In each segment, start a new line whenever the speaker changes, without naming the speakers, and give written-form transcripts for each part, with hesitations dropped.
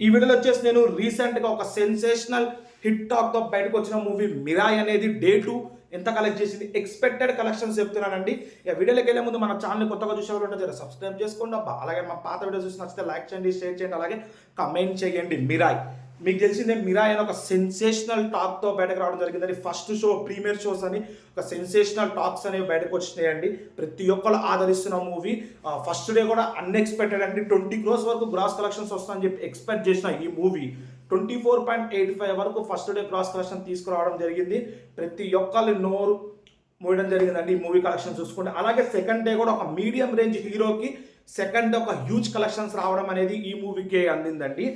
ఈ వీడియోలో వచ్చేసి నేను రీసెంట్గా ఒక సెన్సేషనల్ హిట్ టాక్తో బయటకు వచ్చిన మూవీ మిరాయ్ అనేది డే 2 ఎంత కలెక్ట్ చేసింది, ఎక్స్పెక్టెడ్ కలెక్షన్స్ చెప్తున్నానండి. ఇక వీడియోలోకి వెళ్ళే ముందు మన ఛానల్ కొత్తగా చూసేవాళ్ళు ఉంటే జర సబ్స్క్రైబ్ చేసుకోండి అబ్బా. అలాగే మా పాత వీడియోస్ చూసి నచ్చితే లైక్ చేయండి, షేర్ చేయండి, అలాగే కమెంట్ చేయండి. మిరాయ్ మీకు తెలిసిందే, మిరాయ్ అని ఒక సెన్సేషనల్ టాక్తో బయటకు రావడం జరిగిందండి. ఫస్ట్ షో ప్రీమియర్ షోస్ అని ఒక సెన్సేషనల్ టాక్స్ అనేవి బయటకు వచ్చినాయండి. ప్రతి ఒక్కరు ఆదరిస్తున్న మూవీ. ఫస్ట్ డే కూడా అన్ఎక్స్పెక్టెడ్ అండి. 20 crores వరకు గ్రాస్ కలెక్షన్స్ వస్తాయని చెప్పి ఎక్స్పెక్ట్ చేసిన ఈ మూవీ 24.85 వరకు ఫస్ట్ డే గ్రాస్ కలెక్షన్ తీసుకురావడం జరిగింది. ప్రతి ఒక్కళ్ళు నోరు మూయడం జరిగిందండి ఈ మూవీ కలెక్షన్ చూసుకుంటే. అలాగే సెకండ్ డే కూడా ఒక మీడియం రేంజ్ హీరోకి సెకండ్ డే ఒక హ్యూజ్ కలెక్షన్స్ రావడం అనేది ఈ మూవీకి అందిందండి.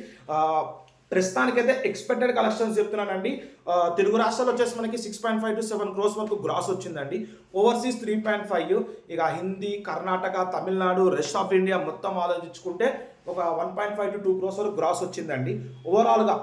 ప్రస్తుతానికైతే ఎక్స్పెక్టెడ్ కలెక్షన్స్ చెప్తున్నానండి. తెలుగు రాష్ట్రాలు వచ్చేసి మనకి 6.5 to 7 crores వరకు గ్రాస్ వచ్చిందండి. ఓవర్సీస్ 3.5. ఇక Hindi, Karnataka, Tamil Nadu, rest of India మొత్తం ఆలోచించుకుంటే ఒక 1.5 to 2 crores వరకు గ్రాస్ వచ్చిందండి. ఓవరాల్గా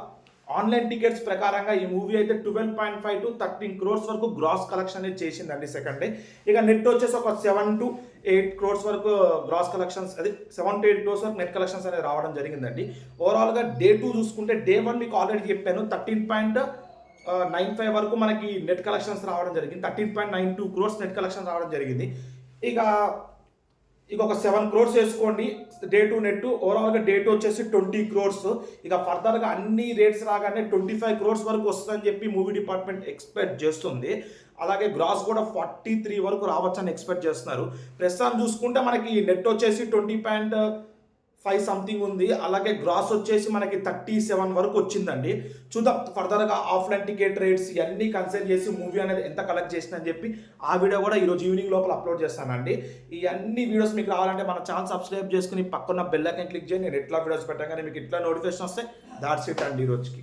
ఆన్లైన్ టికెట్స్ ప్రకారంగా ఈ మూవీ అయితే 12.5 to 13 crores వరకు గ్రాస్ కలెక్షన్ అనేది చేసిందండి సెకండ్ డే. ఇక నెట్ వచ్చేసి ఒక 7 to 8 crores వరకు గ్రాస్ కలెక్షన్స్, అది 7 to 8 crores వరకు నెట్ కలెక్షన్స్ అనేది రావడం జరిగిందండి. ఓవరాల్గా డే 2 చూసుకుంటే డే 1 మీకు ఆల్రెడీ చెప్పాను 13.95 వరకు మనకి నెట్ కలెక్షన్స్ రావడం జరిగింది. 13.92 crores నెట్ కలెక్షన్ రావడం జరిగింది. ఇక ఒక 7 crores వేసుకోండి డే 2 నెట్. ఓవరాల్గా డే 2 వచ్చేసి 20 crores. ఇక ఫర్దర్గా అన్ని రేట్స్ రాగానే 25 crores వరకు వస్తుందని చెప్పి మూవీ డిపార్ట్మెంట్ ఎక్స్పెక్ట్ చేస్తుంది. అలాగే గ్రాస్ కూడా 43 వరకు రావచ్చని ఎక్స్పెక్ట్ చేస్తున్నారు. ప్రస్తుతం చూసుకుంటే మనకి నెట్ వచ్చేసి 20.5 సంథింగ్ ఉంది. అలాగే గ్రాస్ వచ్చేసి మనకి 37 వరకు వచ్చిందండి. చూద్దాం ఫర్దర్గా ఆఫ్లైన్ టికెట్ రేట్స్ ఇవన్నీ కన్సిడర్ చేసి మూవీ అనేది ఎంత కలెక్ట్ చేసిందని చెప్పి ఆ వీడియో కూడా ఈరోజు ఈవినింగ్ లోపల అప్లోడ్ చేస్తానండి. ఈ అన్ని వీడియోస్ మీకు రావాలంటే మన ఛానల్ సబ్స్క్రైబ్ చేసుకుని పక్కన బెల్ ఐకాన్ క్లిక్ చేయండి. నేను ఎట్లా వీడియోస్ పెట్టగానే మీకు ఇట్లా నోటిఫికేషన్ వస్తాయి. దాట్స్ ఇట్ అండి ఈరోజుకి.